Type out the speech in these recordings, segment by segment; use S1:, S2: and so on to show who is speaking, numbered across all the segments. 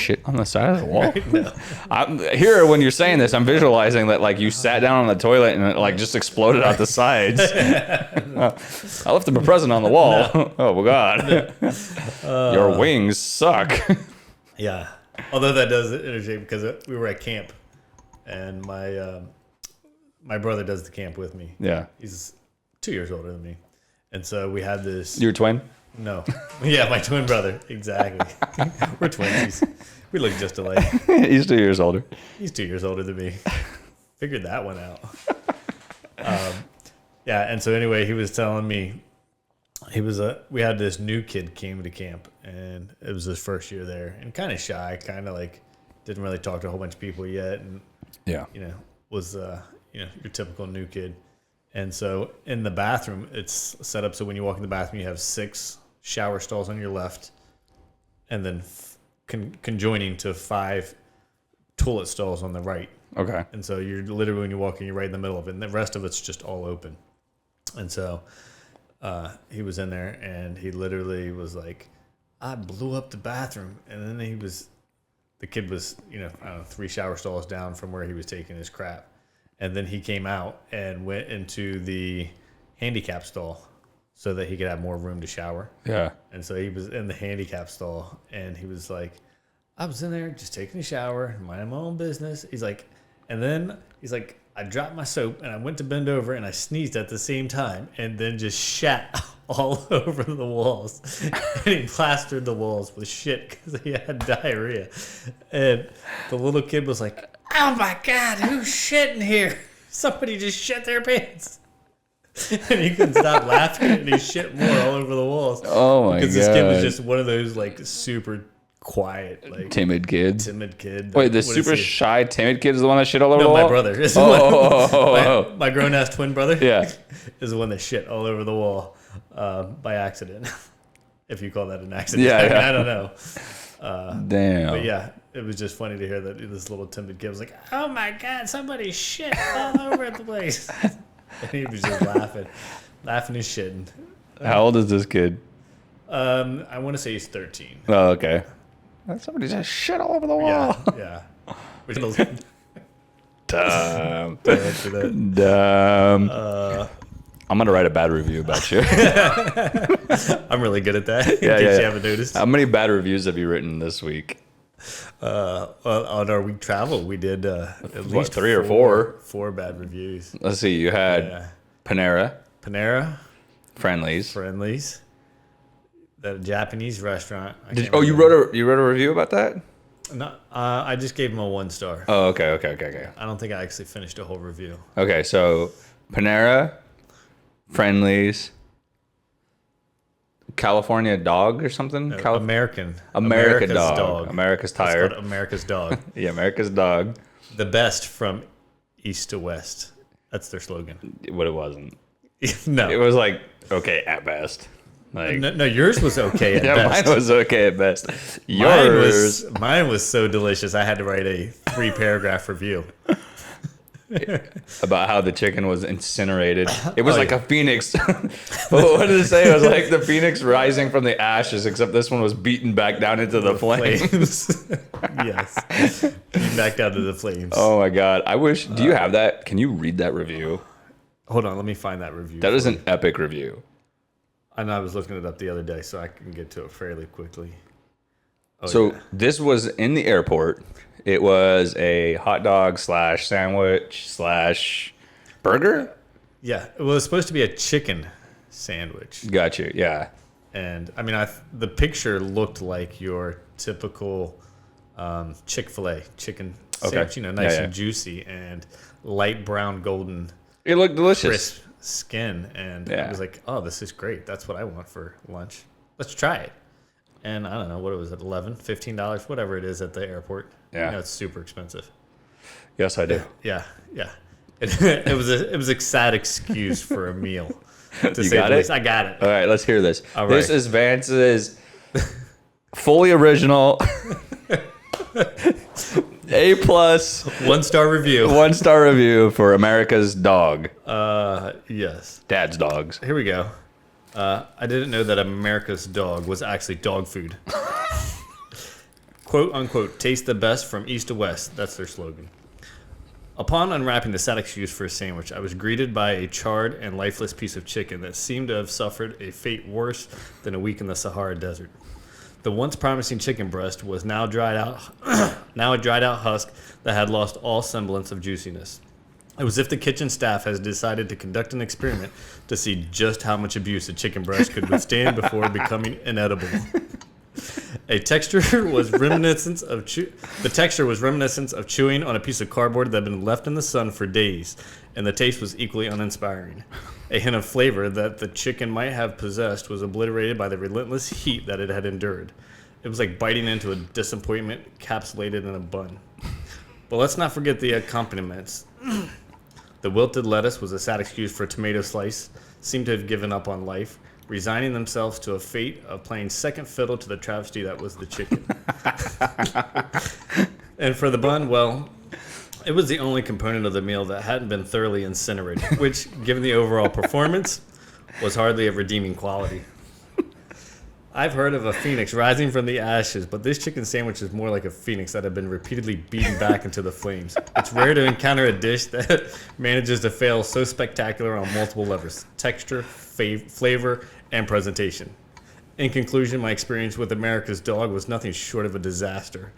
S1: shit on the side of the wall?
S2: Right? No.
S1: I'm here when you're saying this. I'm visualizing that like you sat down on the toilet and it like just exploded out the sides. I left him a present on the wall. No. Oh my god, your wings suck.
S2: Yeah. Although that does interject because we were at camp, and my brother does the camp with me.
S1: Yeah,
S2: he's 2 years older than me, and so we had this.
S1: Your twin?
S2: No. Yeah, my twin brother. Exactly. We're twins. We look just alike.
S1: He's 2 years older.
S2: He's 2 years older than me. Figured that one out. Yeah, and so anyway, he was telling me we had this new kid came to camp, and it was his first year there, and kind of shy, kind of like didn't really talk to a whole bunch of people yet, and
S1: yeah,
S2: was your typical new kid. And so in the bathroom, it's set up so when you walk in the bathroom, you have 6 shower stalls on your left, and then conjoining to 5 toilet stalls on the right.
S1: Okay.
S2: And so you're literally, when you walk in, you're right in the middle of it, and the rest of it's just all open. And so he was in there, and he literally was like, I blew up the bathroom. And then the kid was, I don't know, 3 shower stalls down from where he was taking his crap. And then he came out and went into the handicap stall so that he could have more room to shower. Yeah. And so he was in the handicap stall, and he was like, I was in there just taking a shower, minding my own business. He's like, I dropped my soap, and I went to bend over, and I sneezed at the same time, and then just shat all over the walls. And he plastered the walls with shit because he had diarrhea. And the little kid was like, oh my God, who's shitting here? Somebody just shit their pants. And he couldn't stop laughing, and he shit more all over the walls.
S1: Oh my God.
S2: Because this kid was just one of those like super quiet, like
S1: timid kid.
S2: Wait,
S1: the super shy, timid kid is the one that shit all over the wall?
S2: No, my brother. Is my grown-ass twin brother is the one that shit all over the wall by accident. If you call that an accident.
S1: Yeah,
S2: I don't know.
S1: Damn.
S2: But yeah, it was just funny to hear that this little timid kid was like, oh my God, somebody shit all over the place. And he was just laughing and shitting.
S1: How old is this kid?
S2: I want to say he's 13.
S1: Oh, okay. Somebody just shit all over the wall.
S2: Yeah.
S1: Dumb. I'm going to write a bad review about you.
S2: I'm really good at that. In case you haven't noticed.
S1: How many bad reviews have you written this week?
S2: On our week travel, we did at least
S1: 3 or 4.
S2: 4 bad reviews.
S1: Let's see. You had Panera. Friendlies. The Japanese restaurant. You wrote a review about that?
S2: No, I just gave him a 1 star.
S1: Oh, okay.
S2: I don't think I actually finished a whole review.
S1: Okay, so Panera, Friendlies, California Dog or something?
S2: America's
S1: Dog. America's Tired.
S2: America's Dog.
S1: Yeah, America's Dog.
S2: The best from east to west. That's their slogan.
S1: But it wasn't.
S2: No.
S1: It was like, okay at best. Like,
S2: no, yours was okay at best.
S1: Mine was okay at best.
S2: Mine was so delicious. I had to write a 3-paragraph review
S1: about how the chicken was incinerated. It was a phoenix. What did it say? It was like the phoenix rising from the ashes, except this one was beaten back down into the flames.
S2: Yes, back down to the flames.
S1: Oh my God! I wish. Do you have that? Can you read that review?
S2: Hold on, let me find that review.
S1: That is an epic review.
S2: I know, I was looking it up the other day, so I can get to it fairly quickly.
S1: This was in the airport. It was a hot dog / sandwich / burger?
S2: Yeah, it was supposed to be a chicken sandwich.
S1: Got you, yeah.
S2: And, I mean, the picture looked like your typical Chick-fil-A chicken sandwich, nice and juicy and light brown golden.
S1: It looked delicious.
S2: Crisp skin, and I was like, oh, this is great. That's what I want for lunch. Let's try it. And I don't know, what was it, $11, $15, whatever it is at the airport.
S1: Yeah.
S2: It's super expensive.
S1: Yes, I do.
S2: Yeah. It was a sad excuse for a meal.
S1: You got it?
S2: I got it.
S1: All right, let's hear this.
S2: All
S1: this
S2: right.
S1: is Vance's fully original A+
S2: 1-star review.
S1: 1-star review for America's Dog.
S2: Yes.
S1: Dad's dogs.
S2: Here we go. I didn't know that America's Dog was actually dog food. quote unquote, taste the best from east to west. That's their slogan. Upon unwrapping the sad excuse for a sandwich, I was greeted by a charred and lifeless piece of chicken that seemed to have suffered a fate worse than a week in the Sahara Desert. The once promising chicken breast was now dried out, now a dried out husk that had lost all semblance of juiciness. It was as if the kitchen staff has decided to conduct an experiment to see just how much abuse a chicken breast could withstand before becoming inedible. The texture was reminiscent of chewing on a piece of cardboard that had been left in the sun for days, and the taste was equally uninspiring. A hint of flavor that the chicken might have possessed was obliterated by the relentless heat that it had endured. It was like biting into a disappointment encapsulated in a bun. But let's not forget the accompaniments. The wilted lettuce was a sad excuse for a tomato slice, seemed to have given up on life, resigning themselves to a fate of playing second fiddle to the travesty that was the chicken. And for the bun, well, it was the only component of the meal that hadn't been thoroughly incinerated, which, given the overall performance, was hardly of redeeming quality. I've heard of a phoenix rising from the ashes, but this chicken sandwich is more like a phoenix that had been repeatedly beaten back into the flames. It's rare to encounter a dish that manages to fail so spectacular on multiple levels: texture, flavor, and presentation. In conclusion, my experience with America's Dog was nothing short of a disaster.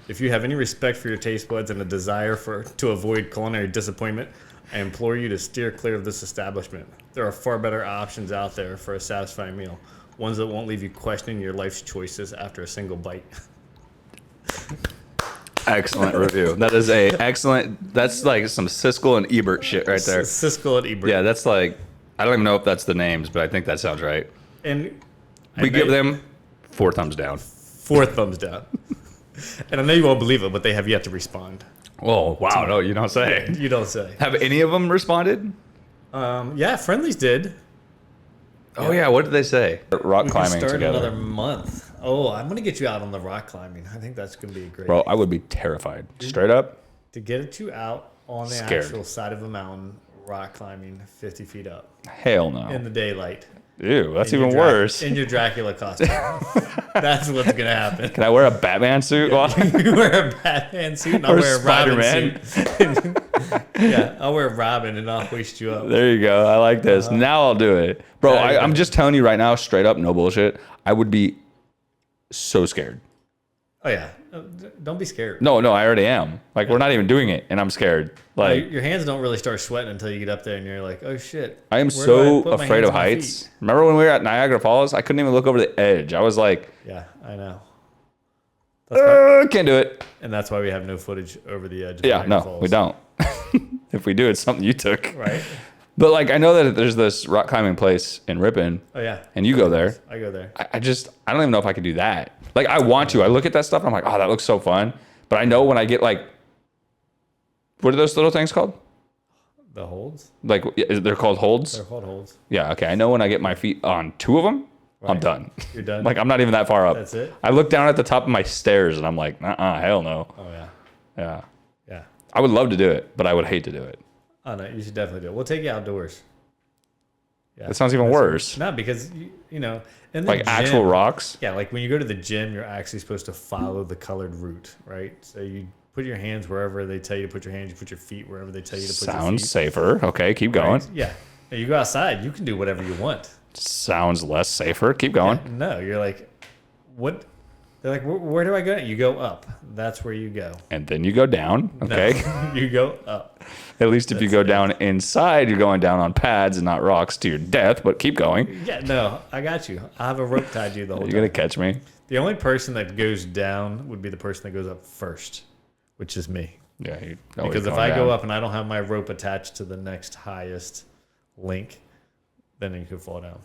S2: If you have any respect for your taste buds and a desire to avoid culinary disappointment, I implore you to steer clear of this establishment. There are far better options out there for a satisfying meal. Ones that won't leave you questioning your life's choices after a single bite.
S1: Excellent review. That is excellent. That's like some Siskel and Ebert shit right there.
S2: Siskel and Ebert.
S1: Yeah, that's like, I don't even know if that's the names, but I think that sounds right.
S2: And
S1: we give them 4 thumbs down.
S2: 4 thumbs down. And I know you won't believe it, but they have yet to respond.
S1: Oh, wow. No, you don't say.
S2: You don't say.
S1: Have any of them responded?
S2: Yeah, Friendlies did.
S1: Oh, yeah. What did they say? Rock
S2: We
S1: climbing
S2: can start
S1: together.
S2: another month. Oh, I'm going to get you out on the rock climbing. I think that's going to be a great.
S1: Bro, I would be terrified. Straight up.
S2: To get you out on the
S1: Scared.
S2: actual side of a mountain, rock climbing 50 feet up
S1: Hell no.
S2: in the daylight.
S1: Ew, that's
S2: In your
S1: even worse.
S2: In your Dracula costume. That's what's going to happen.
S1: Can I wear a Batman suit?
S2: You wear a Batman suit and I'll
S1: Or
S2: wear a Robin
S1: Spider-Man.
S2: suit. Yeah, I'll wear Robin and I'll hoist you up.
S1: There you go. I like this. Now I'll do it. Bro,
S2: Yeah,
S1: I'm just telling you right now, straight up, no bullshit. I would be so scared.
S2: Oh, yeah. Don't be scared.
S1: No, I already am. Like, we're not even doing it, and I'm scared. Like,
S2: Your hands don't really start sweating until you get up there and you're like, oh, shit.
S1: I am
S2: Where do
S1: so
S2: I put my
S1: afraid
S2: hands
S1: of
S2: and my
S1: heights.
S2: feet?
S1: Remember when we were at Niagara Falls? I couldn't even look over the edge. I was like,
S2: Yeah, I know. That's why,
S1: can't do it.
S2: and that's why we have no footage over the edge of
S1: Yeah,
S2: Niagara
S1: no,
S2: Falls.
S1: we don't. If we do, it's something you took.
S2: Right?
S1: But, like, I know that there's this rock climbing place in Ripon,
S2: Oh, yeah.
S1: and you go there.
S2: I go there.
S1: I don't even know if I could do that. Like, I want to. I look at that stuff and I'm like, oh, that looks so fun. But I know when I get like, what are those little things called?
S2: The holds?
S1: Like, they're called holds?
S2: They're called holds.
S1: Yeah, okay. I know when I get my feet on 2 of them, I'm
S2: Right.
S1: done.
S2: You're done?
S1: Like, I'm not even that far up.
S2: That's it?
S1: I look down at the top of my stairs and I'm like, hell no.
S2: Oh, yeah.
S1: Yeah.
S2: Yeah.
S1: I would love to do it, but I would hate to do it.
S2: Oh, no, you should definitely do it. We'll take you outdoors. Yeah.
S1: That sounds even worse.
S2: Not because, you know, in the
S1: Like
S2: gym,
S1: actual rocks?
S2: Yeah, like when you go to the gym, you're actually supposed to follow the colored route, right? So you put your hands wherever they tell you to put your hands. You put your feet wherever they tell you to put your feet.
S1: Sounds safer. Okay, keep going.
S2: Right? Yeah. And you go outside, you can do whatever you want.
S1: Sounds less safer. Keep going.
S2: No, you're like, what? They're like, where do I go? You go up. That's where you go.
S1: And then you go down. Okay.
S2: No, you go up.
S1: At least if you go down inside, you're going down on pads and not rocks to your death, but keep going.
S2: Yeah, no, I got you. I have a rope tied to you the whole
S1: You're
S2: time.
S1: going to catch me.
S2: The only person that goes down would be the person that goes up first, which is me.
S1: Yeah.
S2: Because if I go up and I don't have my rope attached to the next highest link, then you could fall down.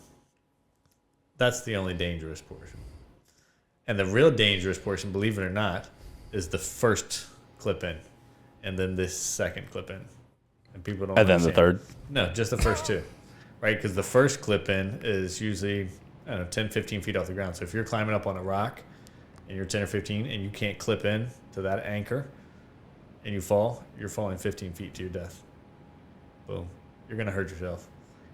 S2: That's the only dangerous portion. And the real dangerous portion, believe it or not, is the first clip in and then this second clip in. And people don't
S1: And then the
S2: understand.
S1: third.
S2: No, just the first 2. Right? Because the first clip in is usually, I don't know, 10, 15 feet off the ground. So if you're climbing up on a rock and you're 10 or 15 and you can't clip in to that anchor and you fall, you're falling 15 feet to your death. Boom. You're going to hurt yourself.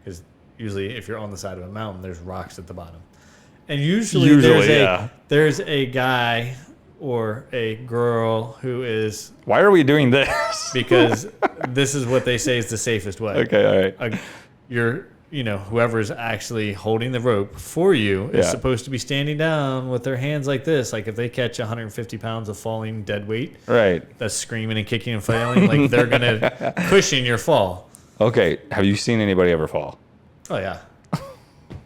S2: Because usually if you're on the side of a mountain, there's rocks at the bottom. And usually there's
S1: yeah.
S2: there's a guy or a girl who is,
S1: Why are we doing this?
S2: because this is what they say is the safest way.
S1: Okay, all right.
S2: Whoever's actually holding the rope for you is
S1: Yeah.
S2: supposed to be standing down with their hands like this. Like if they catch 150 pounds of falling dead weight,
S1: Right.
S2: that's screaming and kicking and flailing, like they're going to cushion your fall.
S1: Okay, have you seen anybody ever fall?
S2: Oh, yeah.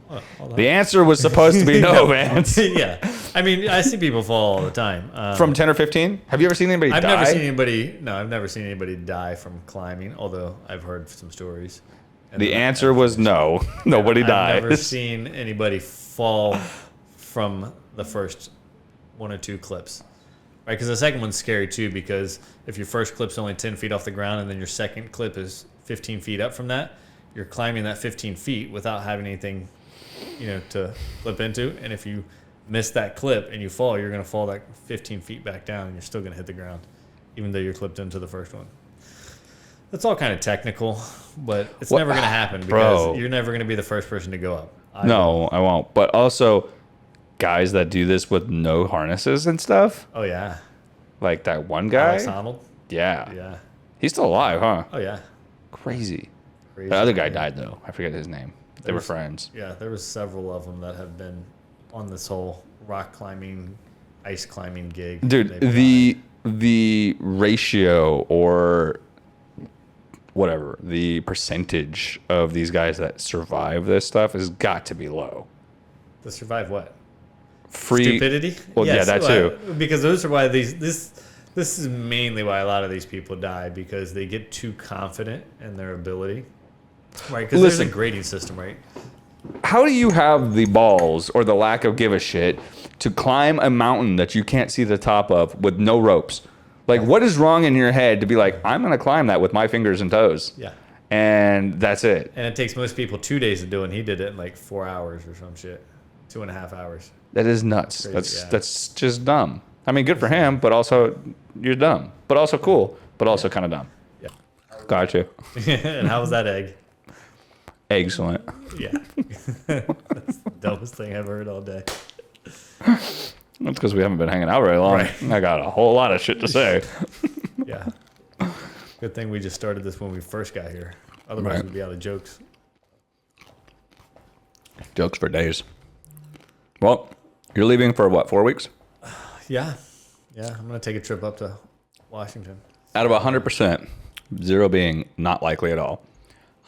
S2: Hold on.
S1: The answer was supposed to be no, Vance.
S2: Yeah. I mean, I see people fall all the time.
S1: From 10 or 15? Have you ever seen anybody
S2: I've
S1: die?
S2: never seen anybody die from climbing, although I've heard some stories. And
S1: The answer was no. Nobody dies.
S2: I've never seen anybody fall from the first one or two clips. Right? Because the second one's scary too, because if your first clip's only 10 feet off the ground and then your second clip is 15 feet up from that, you're climbing that 15 feet without having anything, to clip into. And if you miss that clip and you fall, you're going to fall that 15 feet back down and you're still going to hit the ground, even though you're clipped into the first one. That's all kind of technical, but it's never going to happen because you're never going to be the first person to go up. I
S1: won't. But also, guys that do this with no harnesses and stuff.
S2: Oh, yeah.
S1: Like that one guy.
S2: Alex Honnold?
S1: Yeah.
S2: Yeah.
S1: He's still alive, huh?
S2: Oh, yeah.
S1: Crazy.
S2: Crazy.
S1: The other guy died, though. I forget his name. They were friends.
S2: Yeah, there was several of them that have been on this whole rock climbing, ice climbing gig.
S1: Dude, the ratio or whatever, the percentage of these guys that survive this stuff has got to be low.
S2: To survive what?
S1: Free
S2: Stupidity?
S1: Well,
S2: Yes,
S1: yeah, that too.
S2: Because those are why this is mainly why a lot of these people die, because they get too confident in their ability. Right? Because there's a grading system, right?
S1: How do you have the balls or the lack of give a shit to climb a mountain that you can't see the top of with no ropes? Like, what is wrong in your head to be like, I'm going to climb that with my fingers and toes?
S2: Yeah.
S1: And that's it.
S2: And it takes most people 2 days to do it, and he did it in like 4 hours or some shit. 2.5 hours.
S1: That is nuts.
S2: Crazy,
S1: That's just dumb. I mean, good for him, but also you're dumb. But also cool, but also kind of dumb.
S2: Yeah.
S1: Got you.
S2: And how was that egg?
S1: Excellent.
S2: Yeah. That's the dumbest thing I've heard all day.
S1: That's because we haven't been hanging out very long.
S2: Right.
S1: I got a whole lot of shit to say.
S2: Yeah. Good thing we just started this when we first got here. Otherwise,
S1: Right.
S2: we'd be out of jokes.
S1: Jokes for days. Well, you're leaving for what, 4 weeks?
S2: Yeah. Yeah. I'm going to take a trip up to Washington.
S1: Out of 100%, 0 being not likely at all,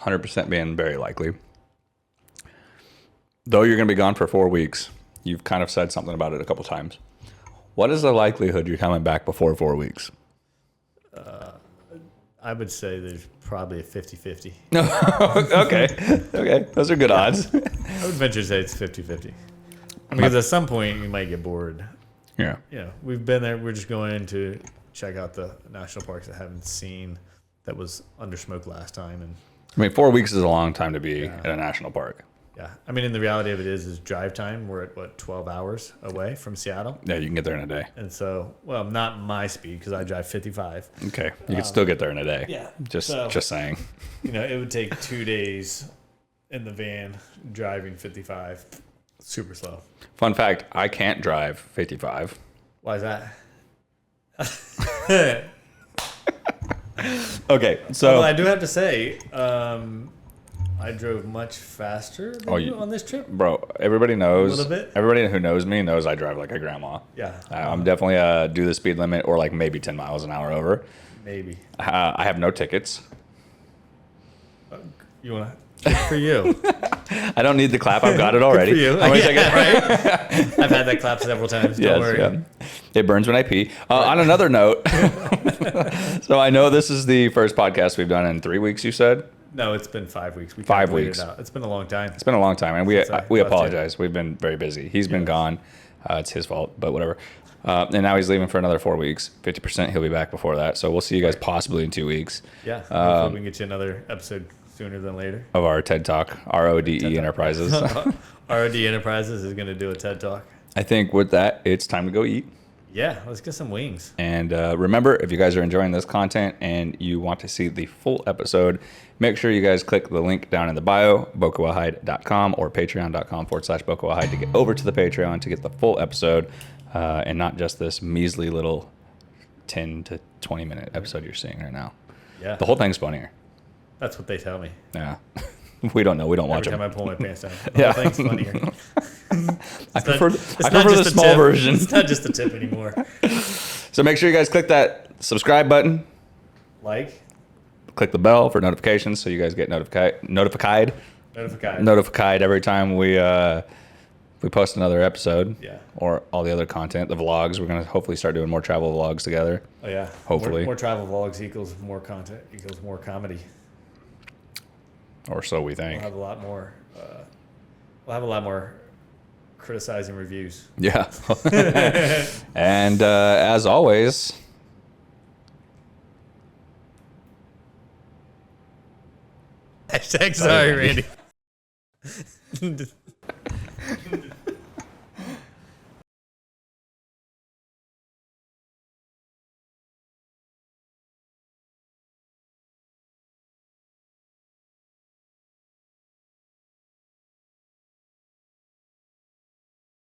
S1: 100% being very likely. Though you're going to be gone for 4 weeks, you've kind of said something about it a couple times. What is the likelihood you're coming back before 4 weeks?
S2: I would say there's probably a 50-50.
S1: Okay. Those are good odds.
S2: I would venture to say it's 50-50. Because at some point, you might get bored.
S1: Yeah.
S2: We've been there. We're just going in to check out the national parks I haven't seen that was under smoke last time. And
S1: I mean, 4 weeks is a long time to be at a national park.
S2: yeah, I mean, and the reality of it is drive time. We're at 12 hours away from Seattle.
S1: Yeah, you can get there in a day.
S2: And so, well, not my speed because I drive 55.
S1: Okay, you can still get there in a day.
S2: Yeah.
S1: Just saying.
S2: It would take 2 days in the van driving 55. Super slow.
S1: Fun fact, I can't drive 55.
S2: Why is that?
S1: Okay, so
S2: Although I do have to say, I drove much faster than you on this trip.
S1: Bro, everybody knows.
S2: A little bit?
S1: Everybody who knows me knows I drive like a grandma.
S2: Yeah.
S1: I'm definitely do the speed limit or like maybe 10 miles an hour over.
S2: Maybe.
S1: I have no tickets.
S2: You want to? Good for you.
S1: I don't need the clap. I've got it already.
S2: Good for you.
S1: How many tickets?
S2: Right? I've had that clap several times. Don't worry.
S1: Yeah. It burns when I pee. On another note, so I know this is the first podcast we've done in 3 weeks, you said?
S2: No, it's been 5 weeks.
S1: 5 weeks.
S2: It's been a long time.
S1: It's been a long time, and we
S2: Since I
S1: apologize. We've been very busy. He's been gone. It's his fault, but whatever. And now he's leaving for another 4 weeks. 50% he'll be back before that. So we'll see you guys possibly in 2 weeks.
S2: Yeah. Hopefully we can get you another episode sooner than later.
S1: Of our TED Talk, RODE Enterprises.
S2: ROD Enterprises is going to do a TED Talk.
S1: I think with that, it's time to go eat.
S2: Yeah, let's get some wings.
S1: And remember, if you guys are enjoying this content and you want to see the full episode, make sure you guys click the link down in the bio, bokuwahyde.com or patreon.com/bokuwahyde to get over to the Patreon to get the full episode. and not just this measly little 10 to 20 minute episode you're seeing right now.
S2: Yeah.
S1: The whole thing's funnier.
S2: That's what they tell me.
S1: Yeah. We don't know. We don't watch
S2: Every
S1: them.
S2: time I pull my pants down. The whole thing's funnier.
S1: I prefer
S2: just
S1: the small version.
S2: It's not just a tip anymore.
S1: So make sure you guys click that subscribe button.
S2: Like.
S1: Click the bell for notifications so you guys get notified every time we post another episode.
S2: Yeah.
S1: Or all the other content, the vlogs. We're going to hopefully start doing more travel vlogs together.
S2: Oh, yeah.
S1: Hopefully.
S2: More travel vlogs equals more content equals more comedy.
S1: Or so we think.
S2: We'll have a lot more criticizing reviews.
S1: Yeah. And as always...
S2: Hashtag sorry, Randy.